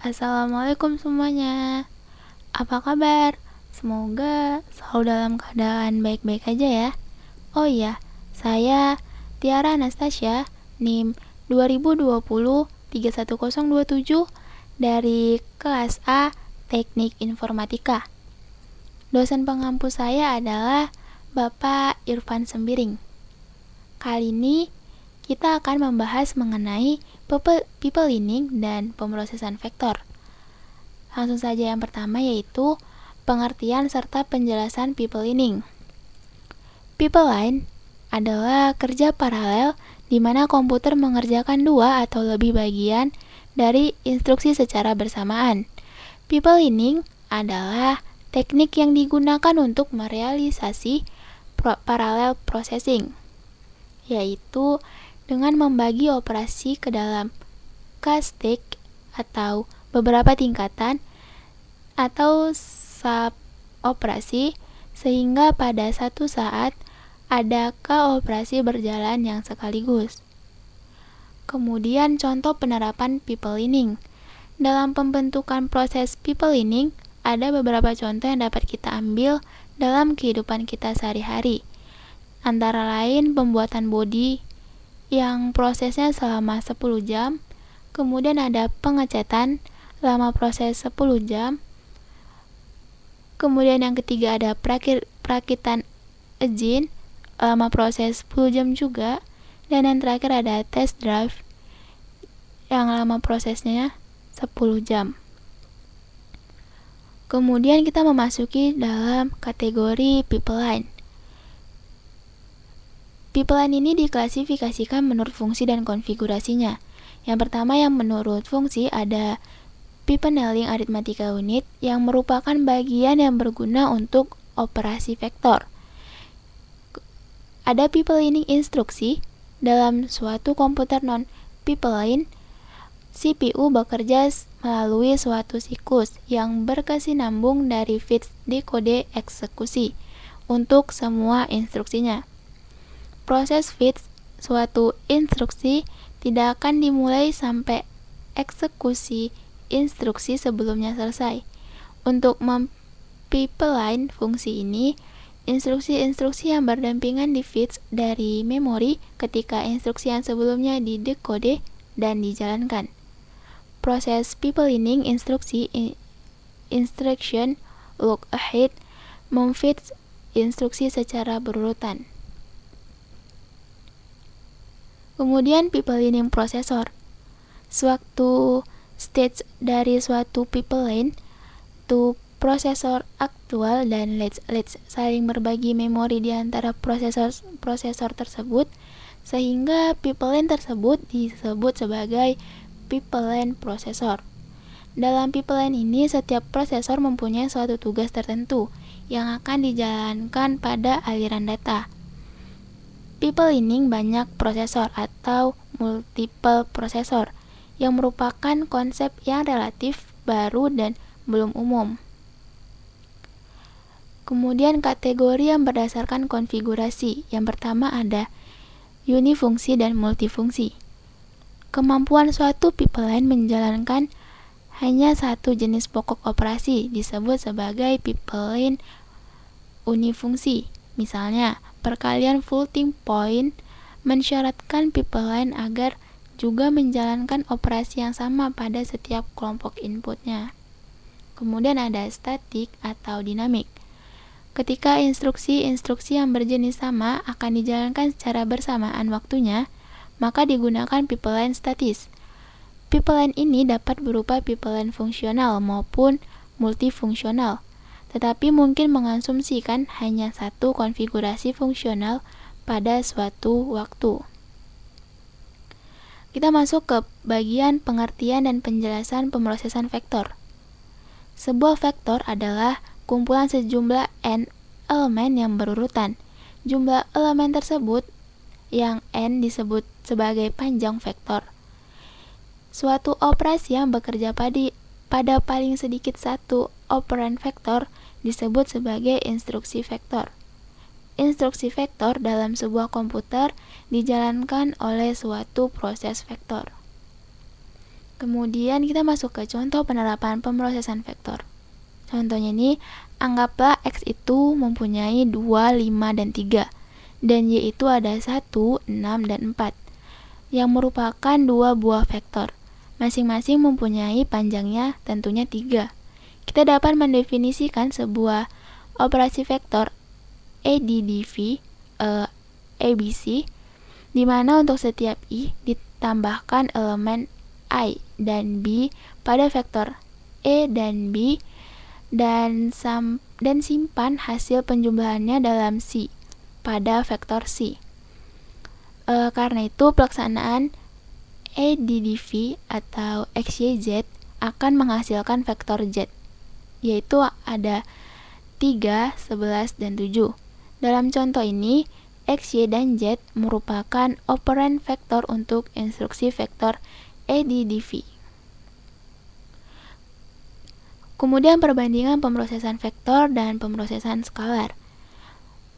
Assalamualaikum semuanya. Apa kabar? Semoga selalu dalam keadaan baik-baik aja ya. Oh iya, saya Tiara Anastasia, NIM 2020-31027 dari kelas A Teknik Informatika. Dosen pengampu saya adalah Bapak Irfan Sembiring. Kali ini kita akan membahas mengenai people learning dan pemrosesan vektor. Langsung saja yang pertama yaitu pengertian serta penjelasan people learning. People line adalah kerja paralel di mana komputer mengerjakan dua atau lebih bagian dari instruksi secara bersamaan. People learning adalah teknik yang digunakan untuk merealisasi parallel processing, yaitu dengan membagi operasi ke dalam cascade atau beberapa tingkatan atau sub operasi sehingga pada satu saat ada operasi berjalan yang sekaligus. Kemudian contoh penerapan people learning. Dalam pembentukan proses people learning ada beberapa contoh yang dapat kita ambil dalam kehidupan kita sehari-hari. Antara lain pembuatan body yang prosesnya selama 10 jam, kemudian ada pengecatan lama proses 10 jam, kemudian yang ketiga ada perakitan engine lama proses 10 jam juga, dan yang terakhir ada test drive yang lama prosesnya 10 jam. Kemudian kita memasuki dalam kategori people line. People line ini diklasifikasikan menurut fungsi dan konfigurasinya. Yang pertama yang menurut fungsi ada Pipeneling Arithmetica Unit yang merupakan bagian yang berguna untuk operasi vektor. Ada people learning instruksi dalam suatu komputer non-people line. CPU bekerja melalui suatu siklus yang berkesinambung dari feeds dekode eksekusi untuk semua instruksinya. Proses feeds suatu instruksi tidak akan dimulai sampai eksekusi instruksi sebelumnya selesai. Untuk mempipeline fungsi ini, instruksi-instruksi yang berdampingan di feeds dari memori ketika instruksi yang sebelumnya didekode dan dijalankan. Proses pipelining instruksi instruction look ahead memfeeds instruksi secara berurutan. Kemudian pipelining prosesor. Suatu stage dari suatu pipeline itu prosesor aktual dan latch saling berbagi memori di antara prosesor tersebut, sehingga pipeline tersebut disebut sebagai pipeline prosesor. Dalam pipeline ini setiap prosesor mempunyai suatu tugas tertentu yang akan dijalankan pada aliran data. Pipelining banyak prosesor atau multiple prosesor yang merupakan konsep yang relatif baru dan belum umum. Kemudian kategori yang berdasarkan konfigurasi. Yang pertama ada unifungsi dan multifungsi. Kemampuan suatu pipeline menjalankan hanya satu jenis pokok operasi disebut sebagai pipeline unifungsi. Misalnya, perkalian floating point mensyaratkan pipeline agar juga menjalankan operasi yang sama pada setiap kelompok inputnya. Kemudian ada statik atau dinamik. Ketika instruksi-instruksi yang berjenis sama akan dijalankan secara bersamaan waktunya, maka digunakan pipeline statis. Pipeline ini dapat berupa pipeline fungsional maupun multifungsional, tetapi mungkin mengasumsikan hanya satu konfigurasi fungsional pada suatu waktu. Kita masuk ke bagian pengertian dan penjelasan pemrosesan vektor. Sebuah vektor adalah kumpulan sejumlah n elemen yang berurutan. Jumlah elemen tersebut yang n disebut sebagai panjang vektor. Suatu operasi yang bekerja pada paling sedikit satu operan vektor disebut sebagai instruksi vektor. Instruksi vektor dalam sebuah komputer dijalankan oleh suatu proses vektor. Kemudian kita masuk ke contoh penerapan pemrosesan vektor. Contohnya ini, anggaplah X itu mempunyai 2, 5, dan 3, dan Y itu ada 1, 6, dan 4, yang merupakan dua buah vektor. Masing-masing mempunyai panjangnya tentunya 3. Kita dapat mendefinisikan sebuah operasi vektor ADDV, ABC, di mana untuk setiap I ditambahkan elemen I dan B pada vektor E dan B, dan simpan hasil penjumlahannya dalam C pada vektor C. Karena itu pelaksanaan ADDV atau XYZ akan menghasilkan vektor Z, yaitu ada 3, 11, dan 7. Dalam contoh ini, X, Y, dan Z merupakan operan vektor untuk instruksi vektor ADDV. Kemudian perbandingan pemrosesan vektor dan pemrosesan skalar.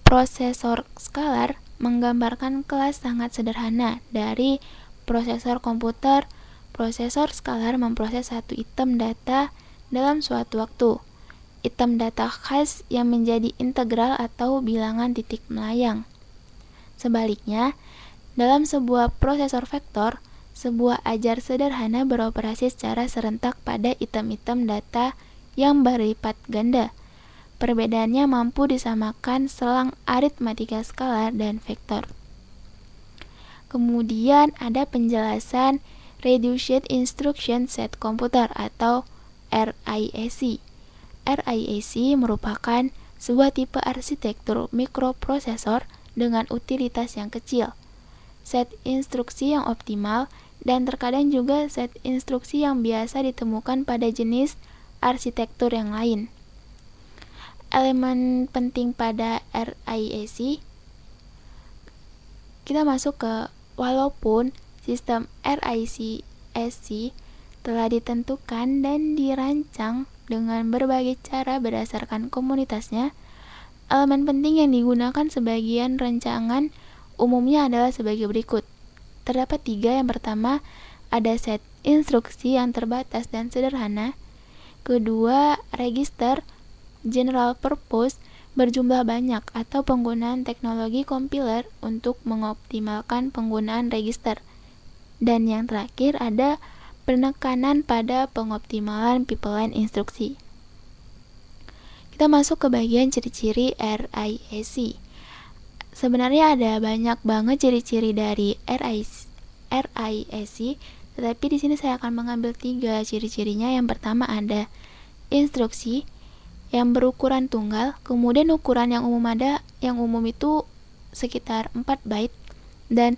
Prosesor skalar menggambarkan kelas sangat sederhana dari prosesor komputer. Prosesor skalar memproses satu item data dalam suatu waktu. Item data khas yang menjadi integral atau bilangan titik melayang. Sebaliknya, dalam sebuah prosesor vektor, sebuah ajar sederhana beroperasi secara serentak pada item-item data yang berlipat ganda. Perbedaannya mampu disamakan selang aritmatika skalar dan vektor. Kemudian ada penjelasan Reduced Instruction Set Computer atau RISC. RISC merupakan sebuah tipe arsitektur mikroprosesor dengan utilitas yang kecil, set instruksi yang optimal, dan terkadang juga set instruksi yang biasa ditemukan pada jenis arsitektur yang lain. Elemen penting pada RISC, kita masuk ke walaupun sistem RISC telah ditentukan dan dirancang dengan berbagai cara berdasarkan komunitasnya, elemen penting yang digunakan sebagian rancangan umumnya adalah sebagai berikut. Terdapat 3. Yang pertama, ada set instruksi yang terbatas dan sederhana. Kedua, register general purpose berjumlah banyak atau penggunaan teknologi compiler untuk mengoptimalkan penggunaan register. Dan yang terakhir ada penekanan pada pengoptimalan pipeline instruksi. Kita masuk ke bagian ciri-ciri RISC. Sebenarnya ada banyak banget ciri-ciri dari RISC, tetapi di sini saya akan mengambil 3 ciri-cirinya. Yang pertama ada instruksi yang berukuran tunggal, kemudian ukuran yang umum itu sekitar 4 byte, dan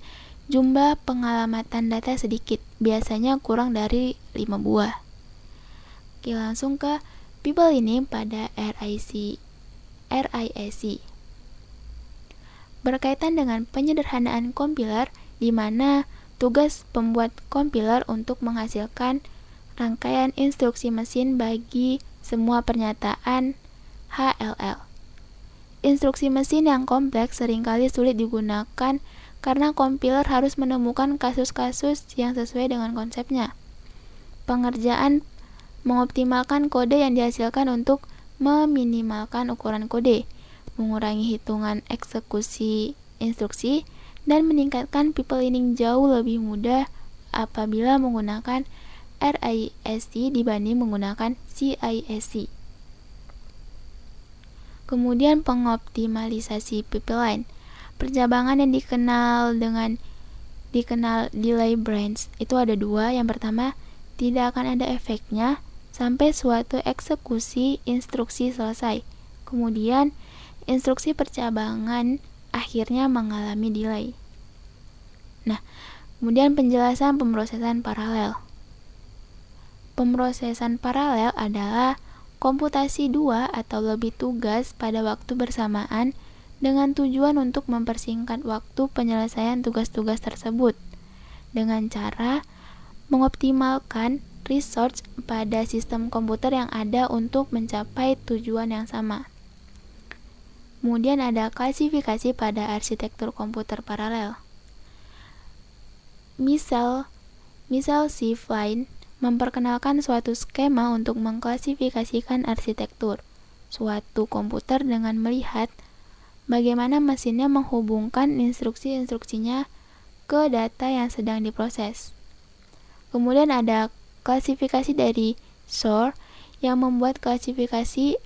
jumlah pengalamatan data sedikit, biasanya kurang dari 5 buah. Oke, langsung ke people ini pada RISC. Berkaitan dengan penyederhanaan kompiler, di mana tugas pembuat kompiler untuk menghasilkan rangkaian instruksi mesin bagi semua pernyataan HLL. Instruksi mesin yang kompleks seringkali sulit digunakan karena kompiler harus menemukan kasus-kasus yang sesuai dengan konsepnya. Pengerjaan mengoptimalkan kode yang dihasilkan untuk meminimalkan ukuran kode, mengurangi hitungan eksekusi instruksi, dan meningkatkan pipelining jauh lebih mudah apabila menggunakan RISC dibanding menggunakan CISC. Kemudian pengoptimalisasi pipeline. Percabangan yang dikenal delay branch itu ada 2. Yang pertama, tidak akan ada efeknya sampai suatu eksekusi instruksi selesai. Kemudian, instruksi percabangan akhirnya mengalami delay. Nah, kemudian penjelasan pemrosesan paralel. Pemrosesan paralel adalah komputasi 2 atau lebih tugas pada waktu bersamaan dengan tujuan untuk mempersingkat waktu penyelesaian tugas-tugas tersebut dengan cara mengoptimalkan resource pada sistem komputer yang ada untuk mencapai tujuan yang sama. Kemudian ada klasifikasi pada arsitektur komputer paralel. Misal C-Line memperkenalkan suatu skema untuk mengklasifikasikan arsitektur suatu komputer dengan melihat bagaimana mesinnya menghubungkan instruksi-instruksinya ke data yang sedang diproses. Kemudian ada klasifikasi dari Shor yang membuat klasifikasi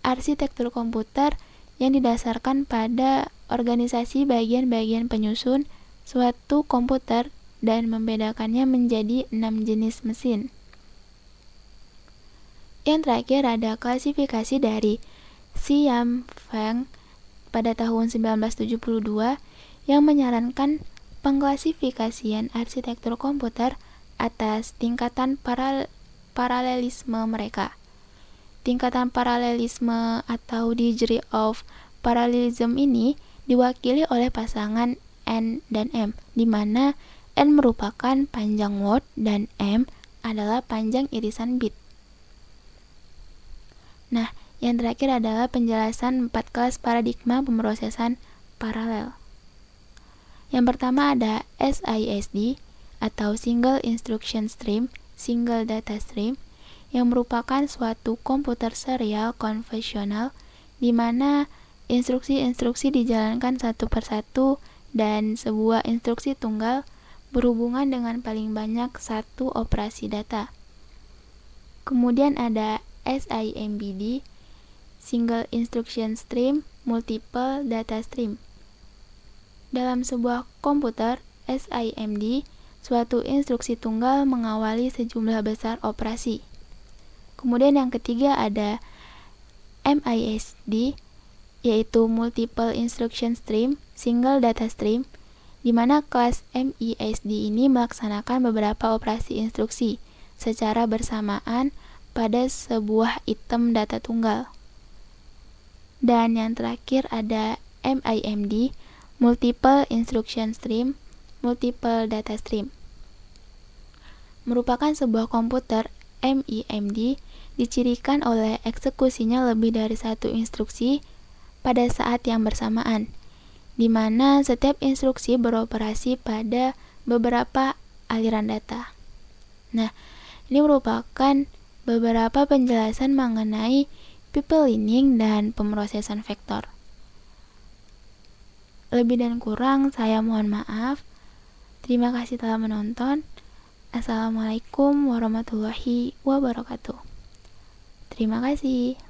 arsitektur komputer yang didasarkan pada organisasi bagian-bagian penyusun suatu komputer dan membedakannya menjadi 6 jenis mesin. Yang terakhir ada klasifikasi dari Xiam Feng pada tahun 1972 yang menyarankan pengklasifikasian arsitektur komputer atas tingkatan paralelisme mereka. Tingkatan paralelisme atau degree of parallelism ini diwakili oleh pasangan N dan M, di mana N merupakan panjang word dan M adalah panjang irisan bit. Nah, yang terakhir adalah penjelasan 4 kelas paradigma pemrosesan paralel. Yang pertama ada SISD atau Single Instruction Stream, Single Data Stream, yang merupakan suatu komputer serial konvensional di mana instruksi-instruksi dijalankan satu persatu dan sebuah instruksi tunggal berhubungan dengan paling banyak satu operasi data. Kemudian ada SIMBD, Single Instruction Stream, Multiple Data Stream. Dalam sebuah komputer SIMD, suatu instruksi tunggal mengawali sejumlah besar operasi. Kemudian yang ketiga ada MISD, yaitu Multiple Instruction Stream, Single Data Stream, di mana kelas MISD ini melaksanakan beberapa operasi instruksi secara bersamaan pada sebuah item data tunggal. Dan yang terakhir ada MIMD, Multiple Instruction Stream, Multiple Data Stream. Merupakan sebuah komputer MIMD dicirikan oleh eksekusinya lebih dari satu instruksi pada saat yang bersamaan, di mana setiap instruksi beroperasi pada beberapa aliran data. Nah, ini merupakan beberapa penjelasan mengenai pipelining dan pemrosesan vektor. Lebih dan kurang saya mohon maaf. Terima kasih telah menonton. Assalamualaikum warahmatullahi wabarakatuh. Terima kasih.